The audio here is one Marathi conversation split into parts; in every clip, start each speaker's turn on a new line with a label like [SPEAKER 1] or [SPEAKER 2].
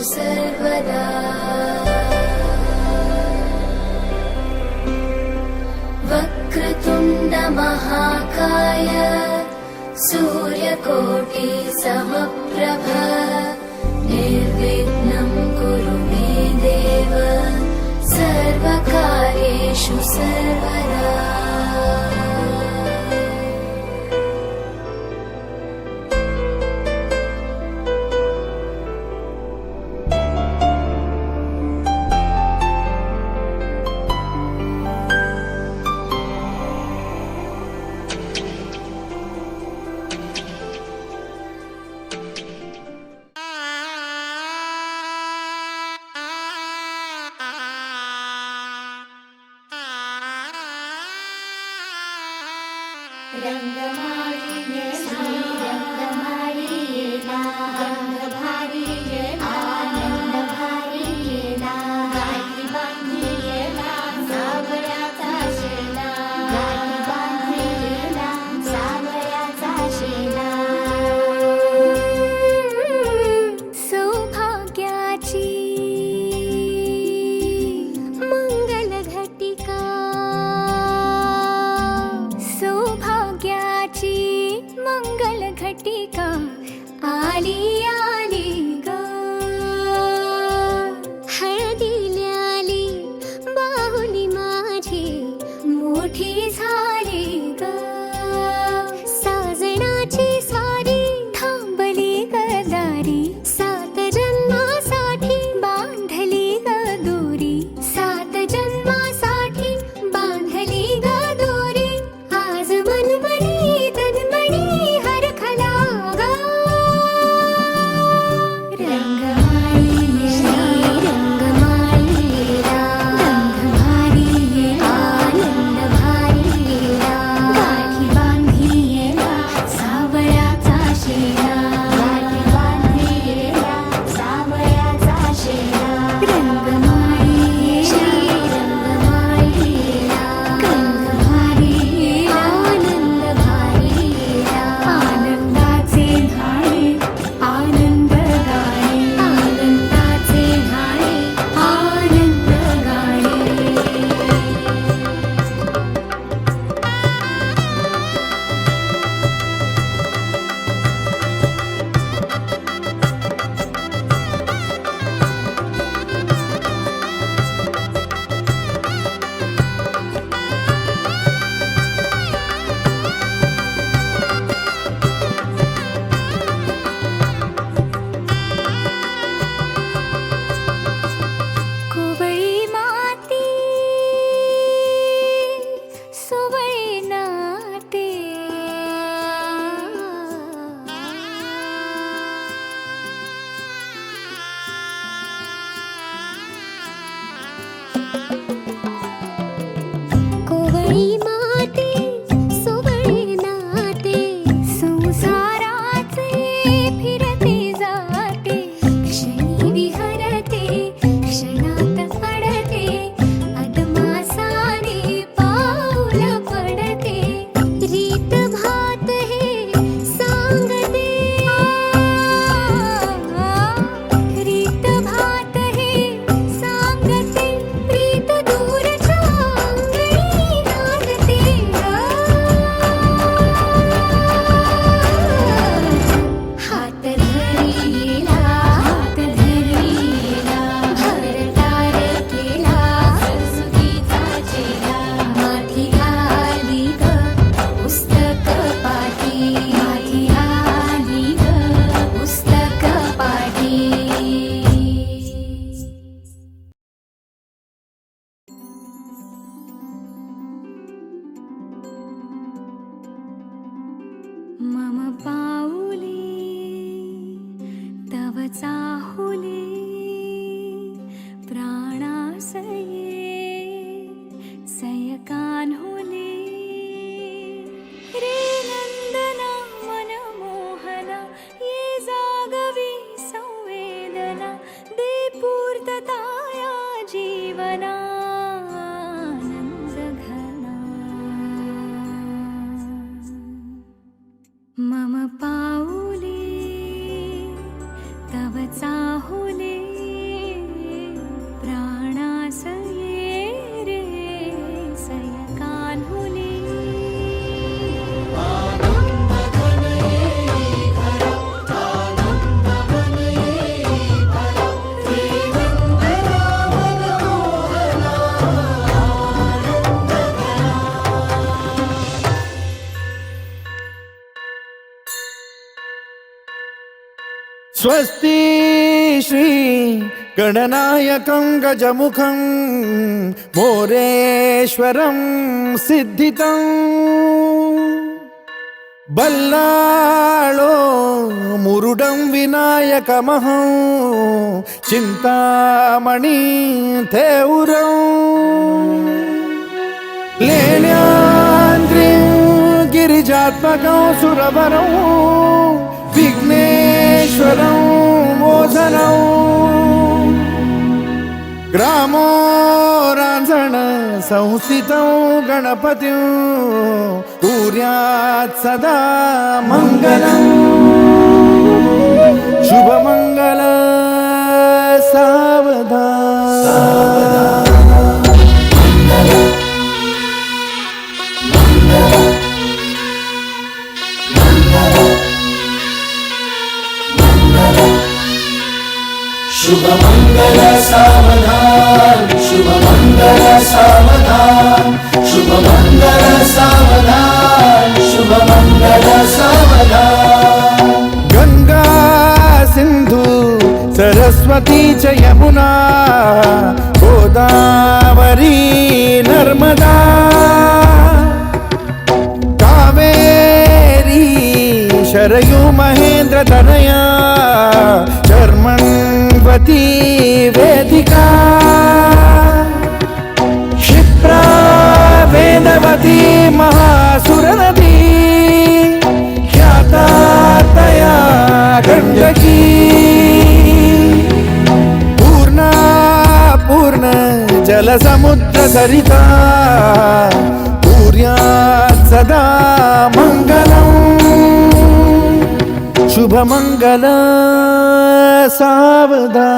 [SPEAKER 1] सर्वदा वक्रतुण्ड महाकाय सूर्यकोटि समप्रभ निर्विघ्नं कुरु मे देव सर्वकार्येषु सर्वदा।
[SPEAKER 2] घटिका आली आली ग हळदीला आली बाहुली माझी मोठी झाली ग साजणाची सारी थांबली ग दारी सात जन्मासाठी बांधली ग दोरी सात जन्मासाठी बांधली ग दोरी आज मनमनी तन्मणी मम पाऊले तव चाहुले प्राणासये सयकान्हुले रे नंदना मनमोहना ये जागवी संवेदना दे पूर्तताया जीवना मम पाऊले तव चाहुले
[SPEAKER 3] स्वस्ति श्री गणनायकं गजमुखं मोरेश्वरं सिद्धितं बल्लाळो मुरुडं विनायकमहं चिन्तामणि थेउरं लेण्याद्रिं गिरिजात्मकं सुरवरं विघ्नेश्वरं मोचनं ग्रामो रांझण संस्थितं गणपतिं कुर्यात् सदा मङ्गलम् शुभमङ्गल सावधान
[SPEAKER 4] शुभमंगल सावधान शुभमंगल सावधान शुभमंगल सावधान शुभमंगल सावधान
[SPEAKER 3] गंगा सिंधु सरस्वती च यमुना गोदावरी नर्मदा कावेरी शरयू महेंद्र तनया चर्मण्वती वेदिका क्षिप्रा वेदवती महासुरनदी ख्याता तया गण्डकी पूर्णा पूर्ण जलसमुद्र सरिता कुर्यात् सदा मङ्गलम् शुभमङ्गल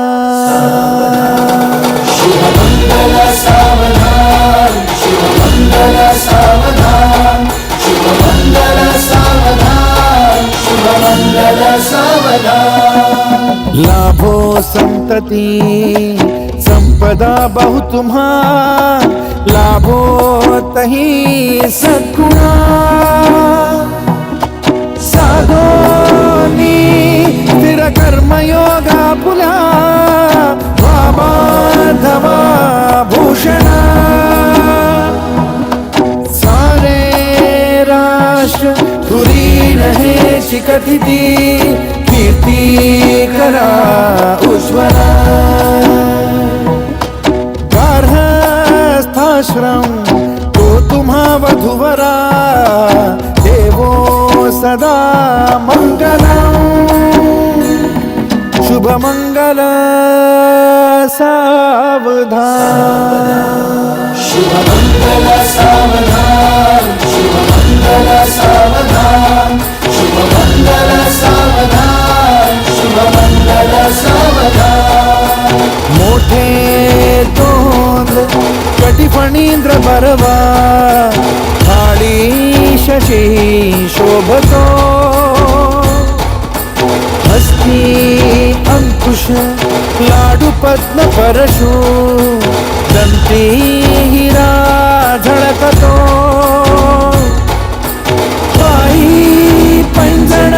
[SPEAKER 3] सावधान
[SPEAKER 4] शुभमंगल सावधान शुभमंगल सावधान शुभमंगल सावधान शुभमंगल सावधान
[SPEAKER 3] लाभो संतति संपदा बहु तुम्हा लाभो तही सद्गुणा साधोनी स्थिर कर्मयोगा पुला वामाधवा भूषणा सारे राष्ट्र तुरी रहे शिकथिति कीर्ति करा उज्ज्वला गार्हस्थाश्रम तो तुम्हा वधुवरा देवो सदा मंगलम् शुभमंगल सावधान
[SPEAKER 4] शुभमंगल सावधान शुभमंगल सावधान शुभमंगल सावधान शुभमंगल सावधान
[SPEAKER 3] मोठे तोंड कटिफणींद्र बरवा थाळी शशी शोभतो हस्ती अंकुश लाडू पद्म परशु दंती हिरा झळकतो पायी पैंजण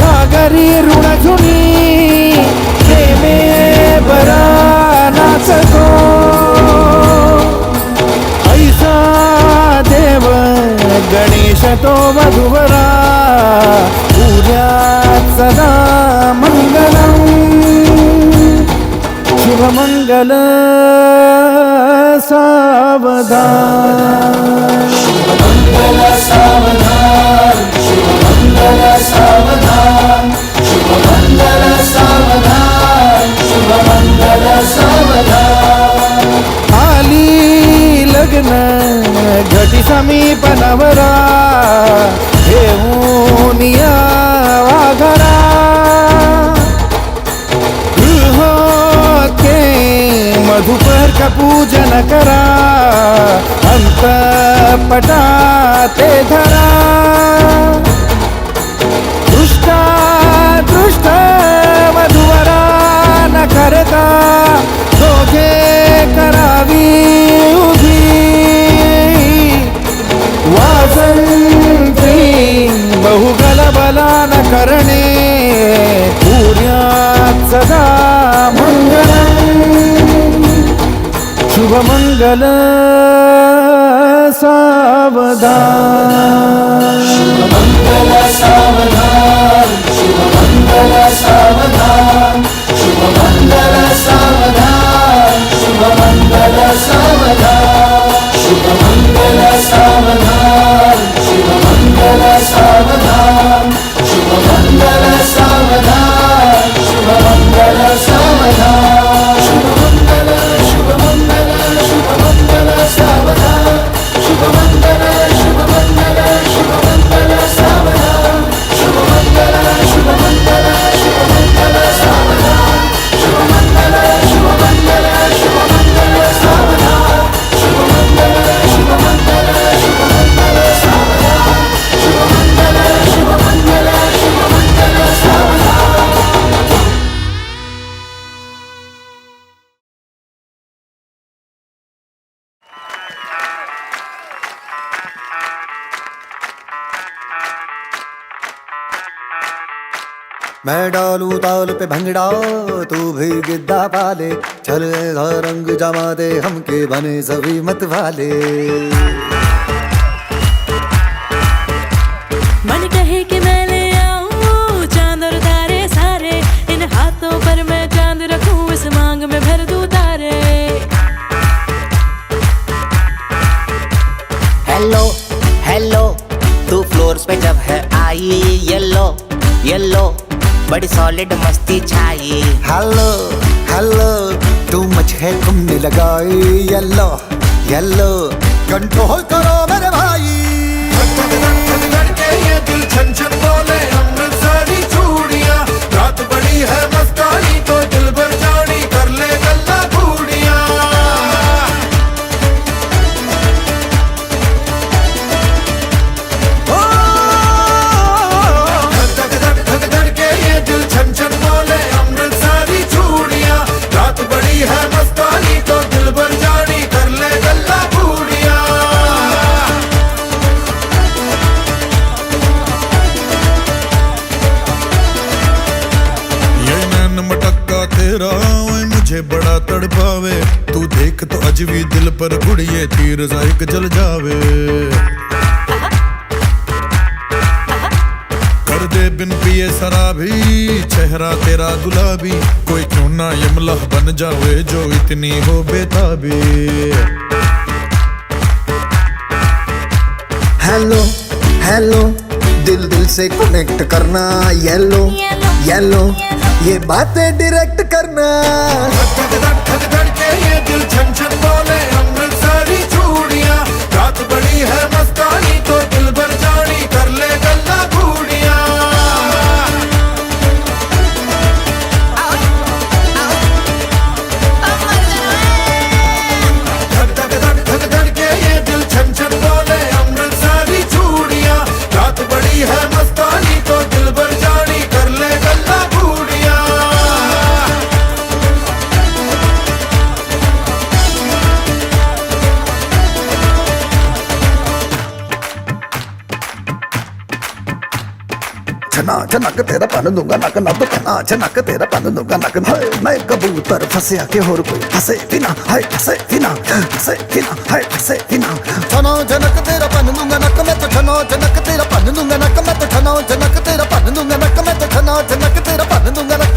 [SPEAKER 3] घागरी ऋणझुनी प्रेमे बरा नाचतो ऐसा देव गणेश तो वधुवरा पूज्यात् सदा मङ्गलम् शुभमङ्गल सावधान
[SPEAKER 4] शुभमंगल सावधान शुभमंगल सावधान शुभमंगल सावधान शुभमंगल सावधान
[SPEAKER 3] आली लग्न घटी समीप नवरा घेऊन या वाघरा गृहोत्के मधुपर का पूजन करा अंतपटा ते धरा दृष्टा दृष्ट वधुवरा न करता दोघे करावी उभी वासंती बहुगल बला न करणे पूर्या सदा मंगलम शुभ मंगल सावधान
[SPEAKER 4] शुभ मंगल सावधान शुभ मंगल सावधान शुभ मंगल सावधान शुभ मंगल सावधान शुभ मंगल सावधान शुभ मंगल सावधान शुभ मंगल सावधान शुभ मंगल सावधान शुभ मंगल शुभ मंगल शुभ मंगल सावधान शुभ मंगल शुभ मंगल शुभ मंगल सावधान शुभ मंगल शुभ मंगल शुभ मंगल सावधान शुभ मंगल शुभ मंगल शुभ मंगल सावधान शुभ मंगल शुभ मंगल शुभ मंगल सावधान शुभ मंगल शुभ मंगल शुभ मंगल सावधान।
[SPEAKER 5] मैं डालू ताल पे भंगड़ा तू भी गिद्दा पाले चल ऐसा रंग जमा दे हमके बने सभी मत वाले
[SPEAKER 2] मन कहे कि मैं ले आऊं चांद और तारे सारे, इन हाथों पर मैं चांद रखूं, इस मांग में भर दूं तारे।
[SPEAKER 6] हेलो हेलो तू फ्लोर्स पे जब है आई, येलो येलो बड़ी सॉलिड मस्ती छाई।
[SPEAKER 5] हेलो हेलो तू मच है तुमने लगाई येलो येलो कंट्रोल करो मेरे भाई।
[SPEAKER 3] ये दिल छन छन बोले अमृतसरी चूड़ियां, रात बड़ी है मस्तानी तो दिल भर जानी कर ले गल्ला घूड़ियां। धक धक के ये दिल छन छन बोले अमृतसरी चूड़ियां, रात बड़ी है मस्तानी तो दिल भर जानी कर ले गल्ला घूड़ियां।
[SPEAKER 7] मटक्का तेरा ओए मुझे बड़ा तड़पावे, तू देख तो अजवी दिल पर गुड़िए तीर जायक जल जावे। कर दे बिन पिए शराबी चेहरा तेरा गुलाबी, कोई क्यों ना यमला बन जावे जो इतनी हो बेताबी।
[SPEAKER 5] हेलो हेलो दिल दिल से कनेक्ट करना येलो येलो ये बातें डायरेक्ट करना।
[SPEAKER 3] धक धक के ये दिल छन छन बोले अमृतसरी चूड़ियां, रात बड़ी है मस्तानी तो दिल भर जानी कर ले गल्ला घूड़ियां। धक धक के ये दिल छन छन बोले अमृतसरी चूड़ियां, रात बड़ी है मस्तानी तो दिल भर जानी कर ले गल्ला घूड़ियां।
[SPEAKER 5] छना छनक तेरा पन दूंगा नक नब छना छनक तेरा पन दूंगा नक। हाय मैं कबूतर फंसे आके और कोई फंसे बिना, हाय फंसे बिना फंसे बिना, हाय फंसे बिना। छनो छनक तेरा पन दूंगा नक मैं तो छनो छनक तेरा पन दूंगा नक मैं तो छनो छनक तेरा पन दूंगा नक मैं तो छनो छनक तेरा पन दूंगा नक।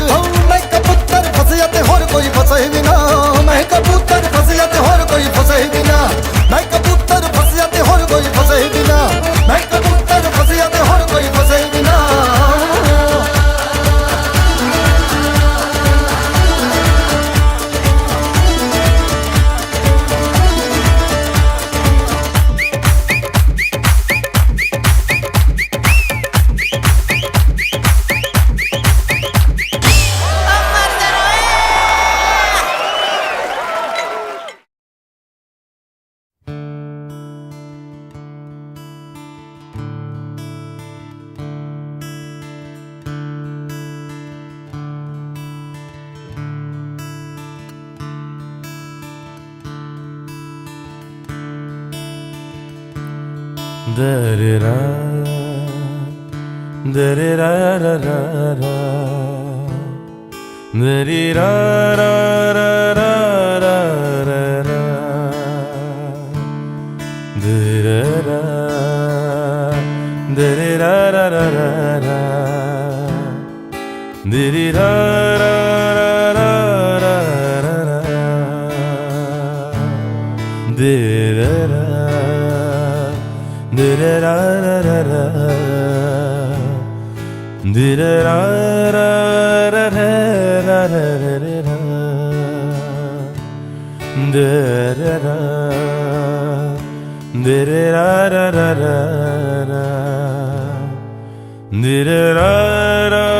[SPEAKER 5] मैं कबूतर फंसे आते और कोई फंसे बिना, मैं कबूतर फंसे आते और कोई फंसे बिना, मैं कबूतर फंसे आते और कोई फंसे बिना, मैं कबूतर फंसे आते और कोई फंसे बिना।
[SPEAKER 3] दरेरा दरेरा रा रा रा
[SPEAKER 8] दरी रा रा रा रा रा रा रा दरे रा दरे रा रा रा रा रा दरी रा रा रा रा रा रा रा दरे रा दरे रा रा रा रा dere ra ra ra ra ra ra ra dere ra dere ra ra ra ra dere ra ra